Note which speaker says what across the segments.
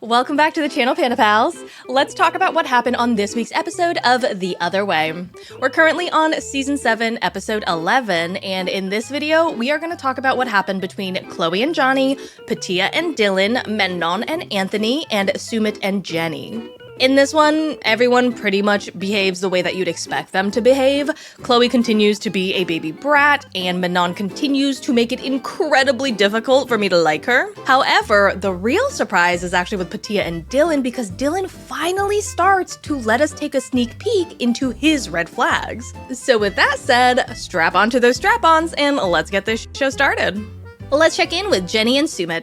Speaker 1: Welcome back to the channel, Panda Pals. Let's talk about what happened on this week's episode of The Other Way. We're currently on Season 7, Episode 11, and in this video, we are going to talk about what happened between Chloe and Jonny, Pattiya and Dylan, Manon and Anthony, and Sumit and Jonny. In this one, everyone pretty much behaves the way that you'd expect them to behave. Chloe continues to be a baby brat, and Manon continues to make it incredibly difficult for me to like her. However, the real surprise is actually with Pattiya and Dylan, because Dylan finally starts to let us take a sneak peek into his red flags. So with that said, strap onto those strap-ons and let's get this show started. Let's check in with Jonny and Sumit.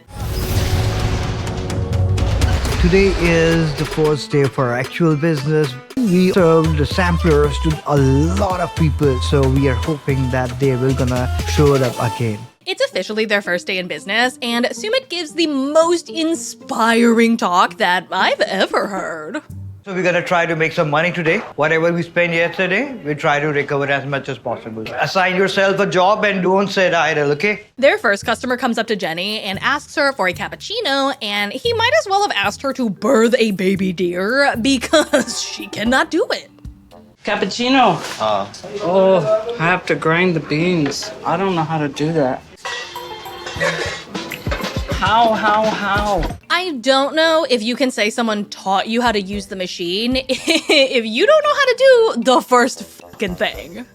Speaker 2: Today is the first day of our actual business. We served the samplers to a lot of people, so we are hoping that they will gonna show it up again.
Speaker 1: It's officially their first day in business, and Sumit gives the most inspiring talk that I've ever heard.
Speaker 2: So we're gonna try to make some money today. Whatever we spent yesterday, we try to recover as much as possible. Assign yourself a job and don't sit idle, okay?
Speaker 1: Their first customer comes up to Jonny and asks her for a cappuccino, and he might as well have asked her to birth a baby deer because she cannot do it.
Speaker 3: Cappuccino. Oh, I have to grind the beans. I don't know how to do that. How?
Speaker 1: I don't know if you can say someone taught you how to use the machine if you don't know how to do the first fucking thing.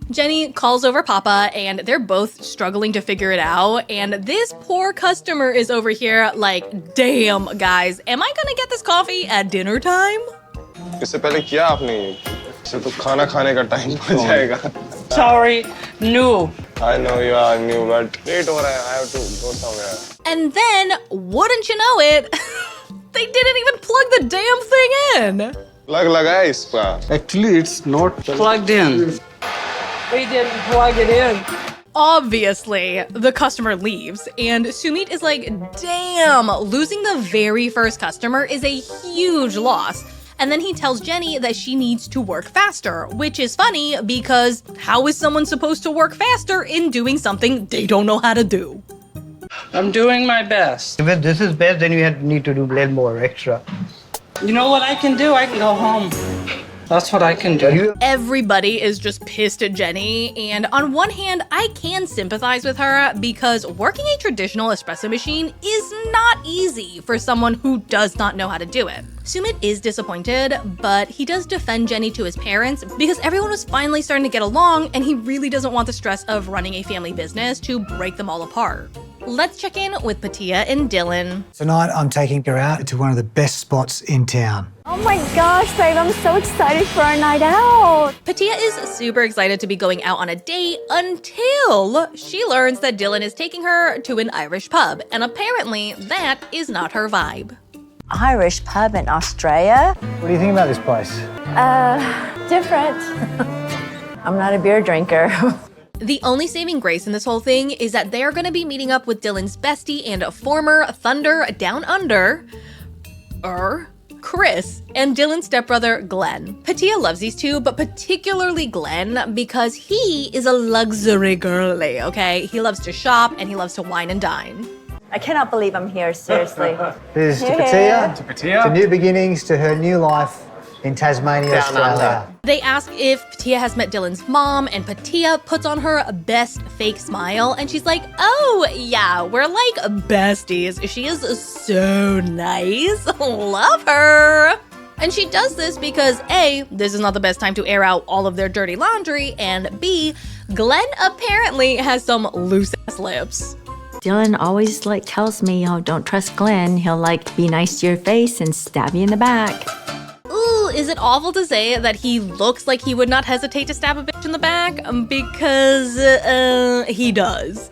Speaker 1: Jonny calls over Papa, and they're both struggling to figure it out, and this poor customer is over here like, damn, guys, am I gonna get this coffee at dinner time?
Speaker 4: इससे पहले किया आपने ये? इससे तो खाना खाने का टाइम हो जाएगा.
Speaker 3: Sorry, new.
Speaker 4: I know you are new, but late हो रहा है. I have to go somewhere.
Speaker 1: And then, wouldn't you know it, they didn't even plug the damn thing in.
Speaker 4: लगा है इसका.
Speaker 5: Actually, it's not
Speaker 3: Plugged in. We didn't plug it in.
Speaker 1: Obviously, the customer leaves, and Sumit is like, damn, losing the very first customer is a huge loss. And then he tells Jonny that she needs to work faster, which is funny because how is someone supposed to work faster in doing something they don't know how to do?
Speaker 3: I'm doing my best.
Speaker 2: If this is best, then you need to do a little more extra.
Speaker 3: You know what I can do? I can go home. That's what I can do.
Speaker 1: Everybody is just pissed at Jonny, and on one hand, I can sympathize with her because working a traditional espresso machine is not easy for someone who does not know how to do it. Sumit is disappointed, but he does defend Jonny to his parents because everyone was finally starting to get along, and he really doesn't want the stress of running a family business to break them all apart. Let's check in with Pattiya and Dylan.
Speaker 6: Tonight, I'm taking her out to one of the best spots in town.
Speaker 7: Oh my gosh, babe, I'm so excited for our night out.
Speaker 1: Pattiya is super excited to be going out on a date until she learns that Dylan is taking her to an Irish pub, and apparently that is not her vibe.
Speaker 7: Irish pub in Australia?
Speaker 6: What do you think about this place?
Speaker 7: Different. I'm not a beer drinker.
Speaker 1: The only saving grace in this whole thing is that they are going to be meeting up with Dylan's bestie and former Thunder Down Under, Chris, and Dylan's stepbrother, Glenn. Pattiya loves these two, but particularly Glenn because he is a luxury girly, okay? He loves to shop and he loves to wine and dine.
Speaker 7: I cannot believe I'm here, seriously.
Speaker 6: This is to
Speaker 7: Yeah.
Speaker 6: Pattiya, to new beginnings, to her new life in Tasmania, Australia.
Speaker 1: They ask if Pattiya has met Dylan's mom, and Pattiya puts on her best fake smile, and she's like, oh, yeah, we're like besties. She is so nice. Love her. And she does this because A, this is not the best time to air out all of their dirty laundry, and B, Glenn apparently has some loose-ass lips.
Speaker 8: Dylan always tells me, oh, don't trust Glenn. He'll be nice to your face and stab you in the back.
Speaker 1: Ooh, is it awful to say that he looks like he would not hesitate to stab a bitch in the back? Because, he does.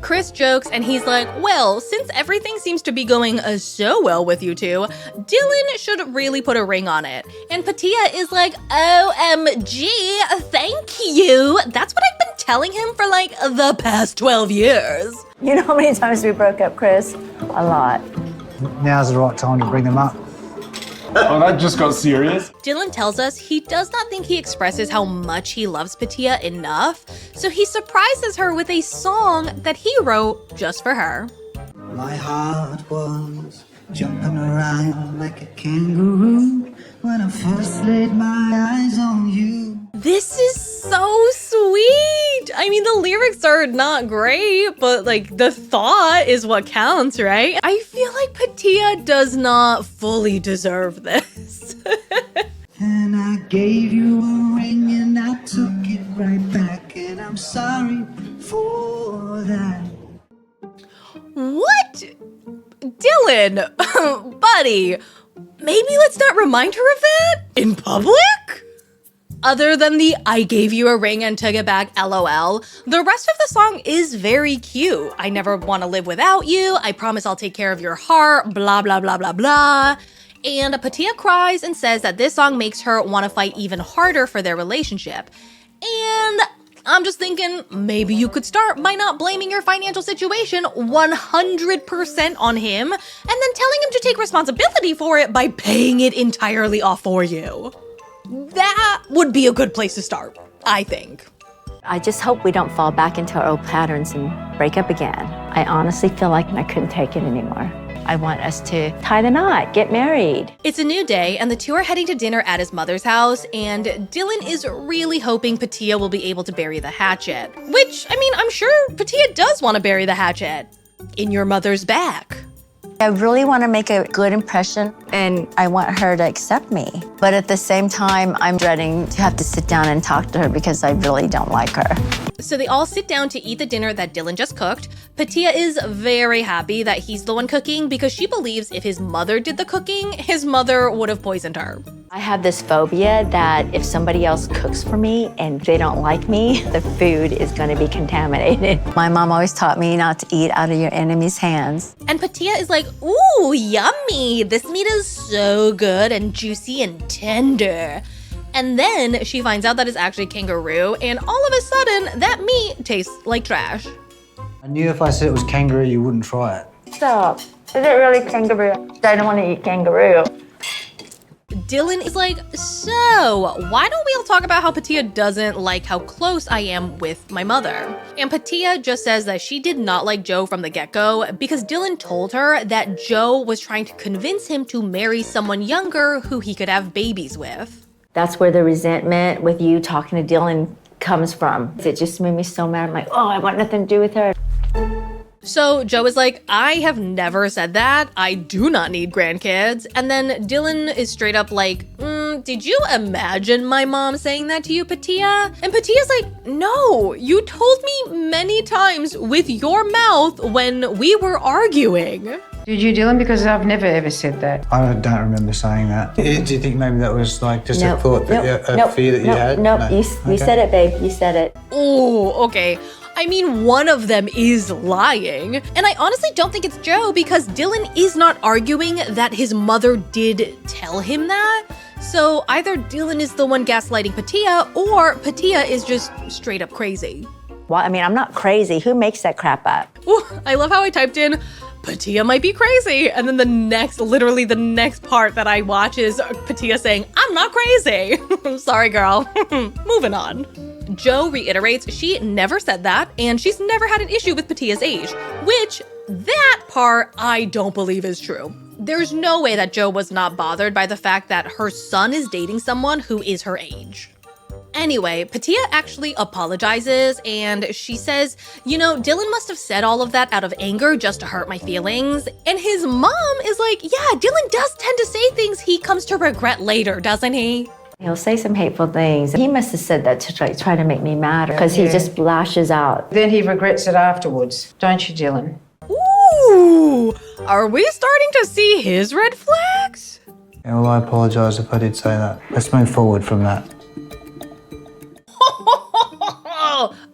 Speaker 1: Chris jokes and he's like, well, since everything seems to be going so well with you two, Dylan should really put a ring on it. And Pattiya is like, OMG, thank you. That's what I've been telling him for the past 12 years.
Speaker 7: You know how many times we broke up, Chris? A lot.
Speaker 6: Now's the right time to bring them up.
Speaker 5: Oh, that just got serious.
Speaker 1: Dylan tells us he does not think he expresses how much he loves Pattiya enough, so he surprises her with a song that he wrote just for her.
Speaker 6: My heart was
Speaker 9: jumping around like a kangaroo when I first laid my eyes on you.
Speaker 1: This is so sweet. I mean, the lyrics are not great, but like the thought is what counts, right? I feel like Pattiya does not fully deserve this.
Speaker 9: And I gave you a ring and I took it right back, and I'm sorry for that.
Speaker 1: What? Dylan, buddy, maybe let's not remind her of that in public? Other than the I gave you a ring and took it back LOL, the rest of the song is very cute. I never want to live without you. I promise I'll take care of your heart, blah, blah, blah, blah, blah. And Pattiya cries and says that this song makes her want to fight even harder for their relationship. And I'm just thinking, maybe you could start by not blaming your financial situation 100% on him, and then telling him to take responsibility for it by paying it entirely off for you. That would be a good place to start, I think.
Speaker 8: I just hope we don't fall back into our old patterns and break up again. I honestly feel like I couldn't take it anymore. I want us to tie the knot, get married.
Speaker 1: It's a new day, and the two are heading to dinner at his mother's house, and Dylan is really hoping Pattiya will be able to bury the hatchet. Which, I mean, I'm sure Pattiya does want to bury the hatchet. In your mother's back.
Speaker 8: I really want to make a good impression, and I want her to accept me. But at the same time, I'm dreading to have to sit down and talk to her because I really don't like her.
Speaker 1: So they all sit down to eat the dinner that Dylan just cooked. Pattiya is very happy that he's the one cooking because she believes if his mother did the cooking, his mother would have poisoned her.
Speaker 8: I have this phobia that if somebody else cooks for me and they don't like me, the food is going to be contaminated. My mom always taught me not to eat out of your enemy's hands.
Speaker 1: And Pattiya is like, ooh, yummy. This meat is so good and juicy and tender. And then she finds out that it's actually kangaroo, and all of a sudden, that meat tastes like trash.
Speaker 6: I knew if I said it was kangaroo, you wouldn't try it.
Speaker 8: Stop. Is it really kangaroo? I don't want to eat kangaroo.
Speaker 1: Dylan is like, so why don't we all talk about how Pattiya doesn't like how close I am with my mother? And Pattiya just says that she did not like Joe from the get-go because Dylan told her that Joe was trying to convince him to marry someone younger who he could have babies with.
Speaker 8: That's where the resentment with you talking to Dylan comes from. It just made me so mad. I'm like, oh, I want nothing to do with her.
Speaker 1: So Joe is like, I have never said that. I do not need grandkids. And then Dylan is straight up like, did you imagine my mom saying that to you, Pattiya? And Pattiya's like, no, you told me many times with your mouth when we were arguing.
Speaker 10: Did you, Dylan? Because I've never ever said that.
Speaker 6: I don't remember saying that. Do you think maybe that was like just a thought, a fear that you had?
Speaker 8: Nope, you said it, babe. You said it.
Speaker 1: Oh, okay. I mean, one of them is lying. And I honestly don't think it's Joe because Dylan is not arguing that his mother did tell him that. So either Dylan is the one gaslighting Pattiya or Pattiya is just straight up crazy.
Speaker 8: Well, I mean, I'm not crazy. Who makes that crap up?
Speaker 1: Ooh, I love how I typed in, Pattiya might be crazy. And then literally the next part that I watch is Pattiya saying, I'm not crazy. Sorry, girl. Moving on. Joe reiterates she never said that, and she's never had an issue with Pattiya's age, which that part I don't believe is true. There's no way that Joe was not bothered by the fact that her son is dating someone who is her age. Anyway, Pattiya actually apologizes, and she says, you know, Dylan must have said all of that out of anger just to hurt my feelings. And his mom is like, yeah, Dylan does tend to say things he comes to regret later, doesn't he?
Speaker 8: He'll say some hateful things. He must have said that to try to make me mad because he just lashes out.
Speaker 10: Then he regrets it afterwards, don't you, Dylan?
Speaker 1: Ooh, are we starting to see his red flags?
Speaker 6: Yeah, well, I apologise if I did say that. Let's move forward from that.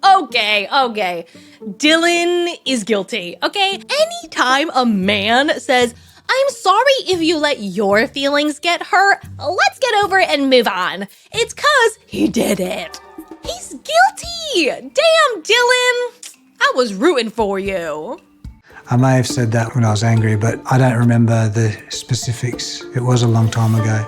Speaker 1: Okay. Dylan is guilty, okay? Anytime a man says, I'm sorry if you let your feelings get hurt, let's get over it and move on, it's 'cause he did it. He's guilty! Damn, Dylan! I was rooting for you.
Speaker 6: I may have said that when I was angry, but I don't remember the specifics. It was a long time ago.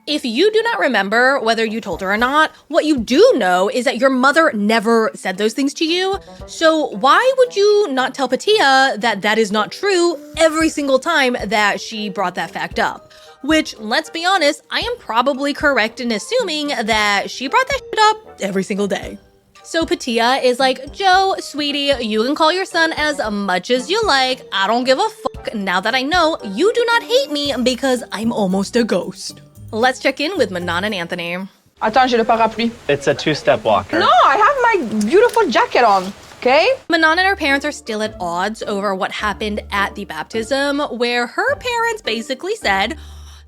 Speaker 1: If you do not remember whether you told her or not, what you do know is that your mother never said those things to you. So why would you not tell Pattiya that that is not true every single time that she brought that fact up? Which, let's be honest, I am probably correct in assuming that she brought that shit up every single day. So Pattiya is like, Joe, sweetie, you can call your son as much as you like. I don't give a fuck now that I know you do not hate me because I'm almost a ghost. Let's check in with Manon and Anthony.
Speaker 11: Attends, j'ai le parapluie.
Speaker 12: It's a two-step walker.
Speaker 11: No, I have my beautiful jacket on, okay?
Speaker 1: Manon and her parents are still at odds over what happened at the baptism, where her parents basically said,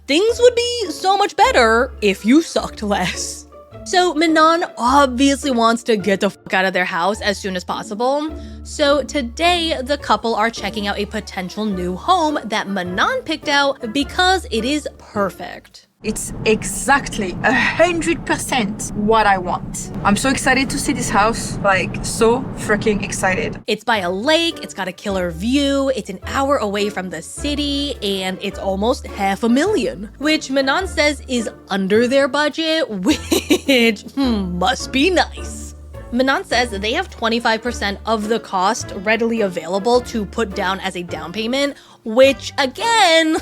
Speaker 1: things would be so much better if you sucked less. So Manon obviously wants to get the fuck out of their house as soon as possible. So today, the couple are checking out a potential new home that Manon picked out because it is perfect.
Speaker 13: It's exactly 100% what I want. I'm so excited to see this house, like so freaking excited.
Speaker 1: It's by a lake, it's got a killer view, it's an hour away from the city, and it's almost $500,000, which Manon says is under their budget, which must be nice. Manon says they have 25% of the cost readily available to put down as a down payment, which again,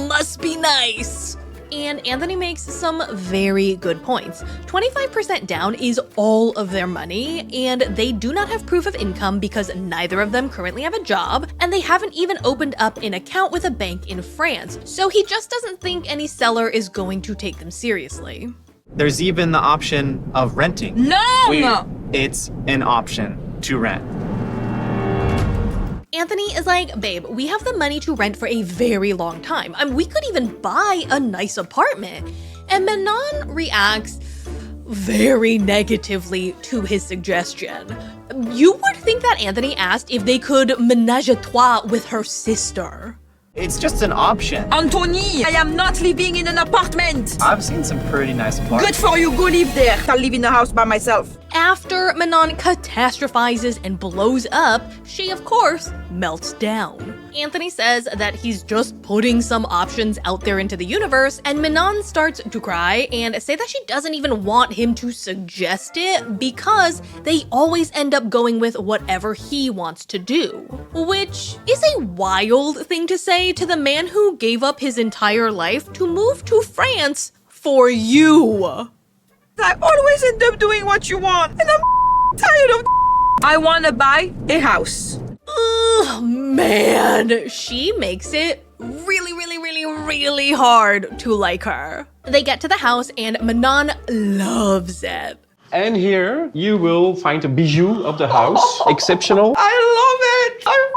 Speaker 1: must be nice. And Anthony makes some very good points. 25% down is all of their money, and they do not have proof of income because neither of them currently have a job, and they haven't even opened up an account with a bank in France. So he just doesn't think any seller is going to take them seriously.
Speaker 12: There's even the option of renting.
Speaker 13: No!
Speaker 12: It's an option to rent.
Speaker 1: Anthony is like, babe, we have the money to rent for a very long time. We could even buy a nice apartment. And Manon reacts very negatively to his suggestion. You would think that Anthony asked if they could ménage à trois with her sister.
Speaker 12: It's just an option.
Speaker 13: Anthony, I am not living in an apartment.
Speaker 12: I've seen some pretty nice apartments.
Speaker 13: Good for you, go live there. I'll live in a house by myself.
Speaker 1: After Manon catastrophizes and blows up, she of course melts down. Anthony says that he's just putting some options out there into the universe, and Manon starts to cry and say that she doesn't even want him to suggest it because they always end up going with whatever he wants to do. Which is a wild thing to say to the man who gave up his entire life to move to France for you.
Speaker 13: I always end up doing what you want, and I'm tired of I want to buy a house.
Speaker 1: Oh man, she makes it really hard to like her. They get to the house and Manon loves it.
Speaker 5: And here you will find a bijou of the house. Exceptional.
Speaker 13: I love it! I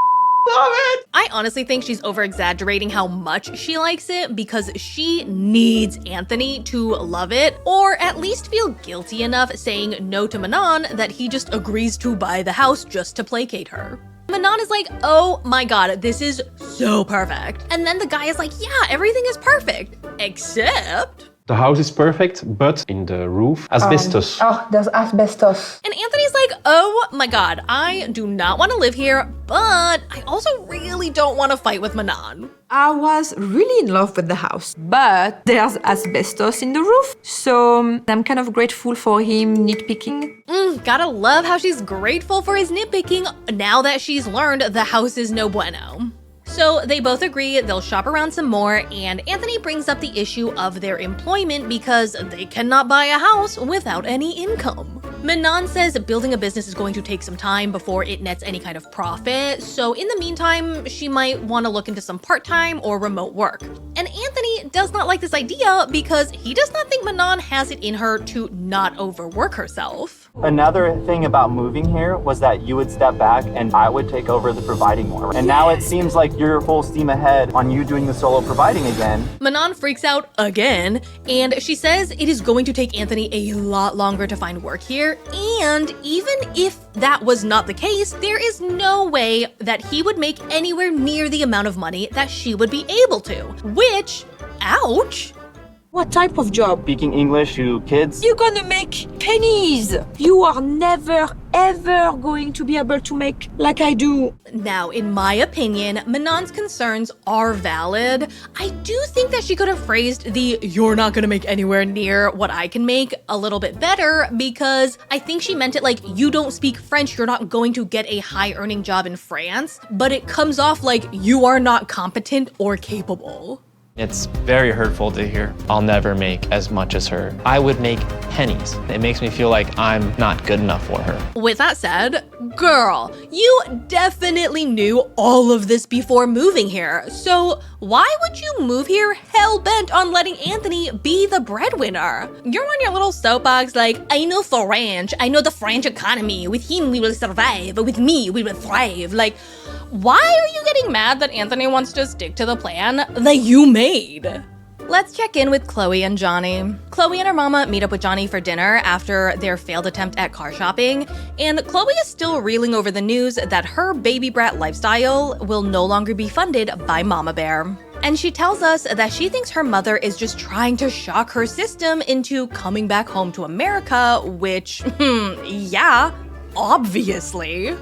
Speaker 13: love it!
Speaker 1: I honestly think she's over-exaggerating how much she likes it because she needs Anthony to love it, or at least feel guilty enough saying no to Manon that he just agrees to buy the house just to placate her. Manon is like, oh my god, this is so perfect. And then the guy is like, yeah, everything is perfect, except...
Speaker 5: The house is perfect, but in the roof, asbestos.
Speaker 10: Oh, there's asbestos.
Speaker 1: And Anthony's like, oh my god, I do not want to live here, but I also really don't want to fight with Manon.
Speaker 13: I was really in love with the house, but there's asbestos in the roof, so I'm kind of grateful for him nitpicking.
Speaker 1: Gotta love how she's grateful for his nitpicking now that she's learned the house is no bueno. So they both agree they'll shop around some more, and Anthony brings up the issue of their employment because they cannot buy a house without any income. Manon says building a business is going to take some time before it nets any kind of profit, so in the meantime, she might want to look into some part-time or remote work. And Anthony does not like this idea because he does not think Manon has it in her to not overwork herself.
Speaker 12: Another thing about moving here was that you would step back and I would take over the providing more. And now it seems like you're full steam ahead on you doing the solo providing again.
Speaker 1: Manon freaks out again, and she says it is going to take Anthony a lot longer to find work here, and even if that was not the case, there is no way that he would make anywhere near the amount of money that she would be able to, which, ouch.
Speaker 14: What type of job?
Speaker 12: Speaking English to kids.
Speaker 14: You're gonna make pennies. You are never, ever going to be able to make like I do.
Speaker 1: Now, in my opinion, Manon's concerns are valid. I do think that she could have phrased the "you're not gonna make anywhere near what I can make" a little bit better, because I think she meant it like, you don't speak French, you're not going to get a high-earning job in France, but it comes off like you are not competent or capable.
Speaker 15: It's very hurtful to hear, I'll never make as much as her. I would make pennies. It makes me feel like I'm not good enough for her.
Speaker 1: With that said, girl, you definitely knew all of this before moving here. So why would you move here hell-bent on letting Anthony be the breadwinner? You're on your little soapbox like, I know French, I know the French economy. With him, we will survive, but with me, we will thrive. Like, why are you getting mad that Anthony wants to stick to the plan that you made? Let's check in with Chloe and Jonny. Chloe and her mama meet up with Jonny for dinner after their failed attempt at car shopping, and Chloe is still reeling over the news that her baby brat lifestyle will no longer be funded by Mama Bear. And she tells us that she thinks her mother is just trying to shock her system into coming back home to America, which, yeah, obviously.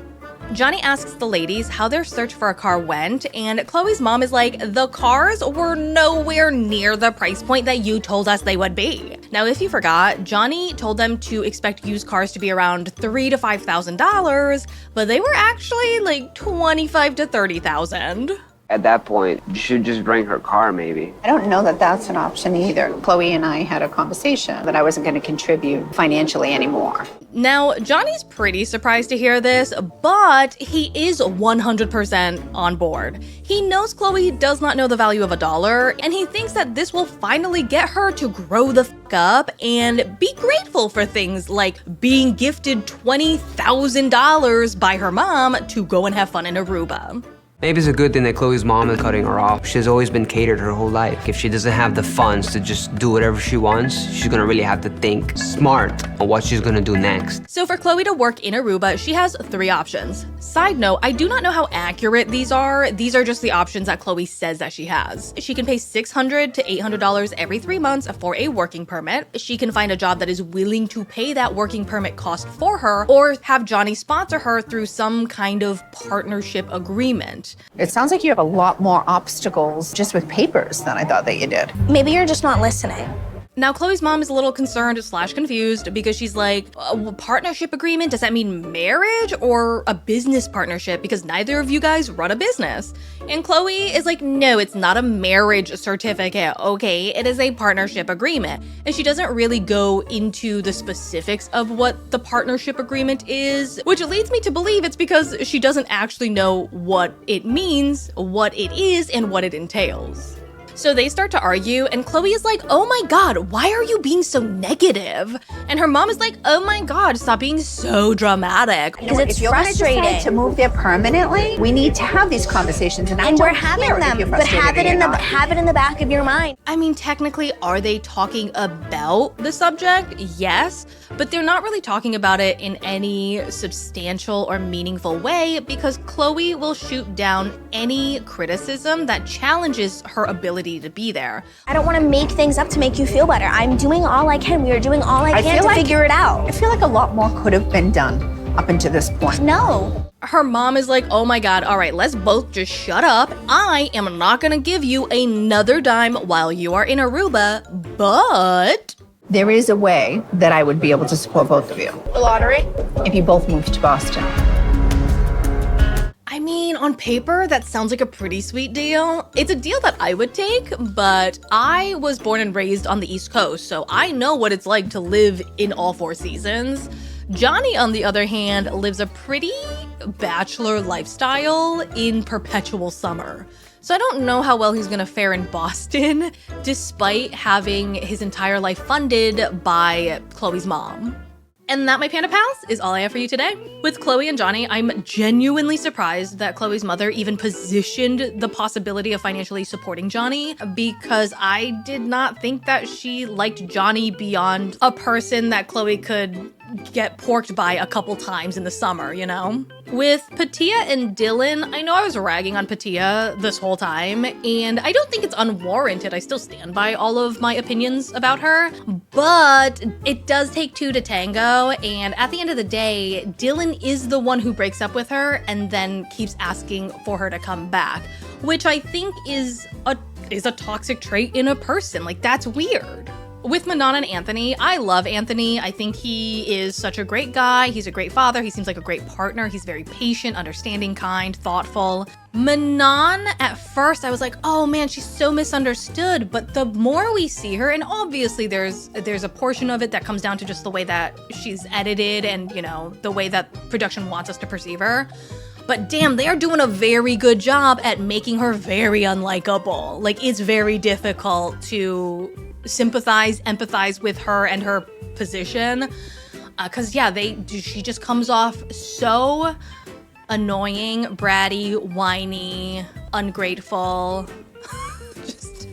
Speaker 1: Jonny asks the ladies how their search for a car went, and Chloe's mom is like, the cars were nowhere near the price point that you told us they would be. Now, if you forgot, Jonny told them to expect used cars to be around $3,000 to $5,000, but they were actually like $25,000 to $30,000.
Speaker 16: At that point, you should just bring her car, maybe.
Speaker 17: I don't know that that's an option either. Chloe and I had a conversation that I wasn't going to contribute financially anymore.
Speaker 1: Now, Jonny's pretty surprised to hear this, but he is 100% on board. He knows Chloe does not know the value of $1, and he thinks that this will finally get her to grow the f up and be grateful for things like being gifted $20,000 by her mom to go and have fun in Aruba.
Speaker 18: Maybe it's a good thing that Chloe's mom is cutting her off. She's always been catered her whole life. If she doesn't have the funds to just do whatever she wants, she's gonna really have to think smart on what she's gonna do next.
Speaker 1: So for Chloe to work in Aruba, she has 3 options. Side note, I do not know how accurate these are. These are just the options that Chloe says that she has. She can pay $600 to $800 every 3 months for a working permit. She can find a job that is willing to pay that working permit cost for her, or have Jonny sponsor her through some kind of partnership agreement.
Speaker 17: It sounds like you have a lot more obstacles just with papers than I thought that you did.
Speaker 7: Maybe you're just not listening.
Speaker 1: Now, Chloe's mom is a little concerned / confused because she's like, a partnership agreement? Does that mean marriage or a business partnership? Because neither of you guys run a business. And Chloe is like, no, it's not a marriage certificate, okay? It is a partnership agreement. And she doesn't really go into the specifics of what the partnership agreement is, which leads me to believe it's because she doesn't actually know what it means, what it is, and what it entails. So they start to argue, and Chloe is like, oh my god, why are you being so negative? And her mom is like, oh my god, stop being so dramatic.
Speaker 17: Because it's frustrating. If you're to move there permanently, we need to have these conversations, and
Speaker 7: we're having them, but have it in the back of your mind.
Speaker 1: I mean, technically, are they talking about the subject? Yes, but they're not really talking about it in any substantial or meaningful way, because Chloe will shoot down any criticism that challenges her ability to be there.
Speaker 7: I don't want to make things up to make you feel better. I'm doing all I can. We are doing all I can to figure it out.
Speaker 17: I feel like a lot more could have been done up until this point.
Speaker 7: No.
Speaker 1: Her mom is like, oh my god, all right, let's both just shut up. I am not gonna give you another dime while you are in Aruba, but
Speaker 17: there is a way that I would be able to support both of you.
Speaker 7: The lottery?
Speaker 17: If you both moved to Boston.
Speaker 1: I mean, on paper, that sounds like a pretty sweet deal. It's a deal that I would take, but I was born and raised on the East Coast, so I know what it's like to live in all 4 seasons. Jonny, on the other hand, lives a pretty bachelor lifestyle in perpetual summer. So I don't know how well he's gonna fare in Boston, despite having his entire life funded by Chloe's mom. And that, my Panda Pals, is all I have for you today. With Chloe and Jonny, I'm genuinely surprised that Chloe's mother even positioned the possibility of financially supporting Jonny, because I did not think that she liked Jonny beyond a person that Chloe could get porked by a couple times in the summer, you know? With Pattiya and Dylan, I know I was ragging on Pattiya this whole time, and I don't think it's unwarranted. I still stand by all of my opinions about her, but it does take two to tango, and at the end of the day, Dylan is the one who breaks up with her and then keeps asking for her to come back, which I think is a toxic trait in a person. Like, that's weird. With Manon and Anthony, I love Anthony. I think he is such a great guy. He's a great father. He seems like a great partner. He's very patient, understanding, kind, thoughtful. Manon, at first, I was like, oh man, she's so misunderstood. But the more we see her, and obviously there's a portion of it that comes down to just the way that she's edited and, you know, the way that production wants us to perceive her. But damn, they are doing a very good job at making her very unlikable. Like, it's very difficult to sympathize, empathize with her and her position. Cause yeah, she just comes off so annoying, bratty, whiny, ungrateful.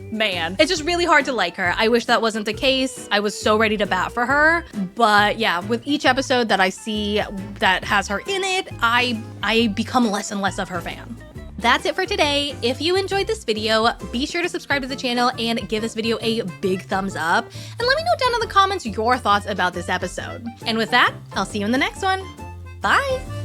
Speaker 1: Man, it's just really hard to like her. I wish that wasn't the case. I was so ready to bat for her. But yeah, with each episode that I see that has her in it, I become less and less of her fan. That's it for today. If you enjoyed this video, be sure to subscribe to the channel and give this video a big thumbs up. And let me know down in the comments your thoughts about this episode. And with that, I'll see you in the next one. Bye!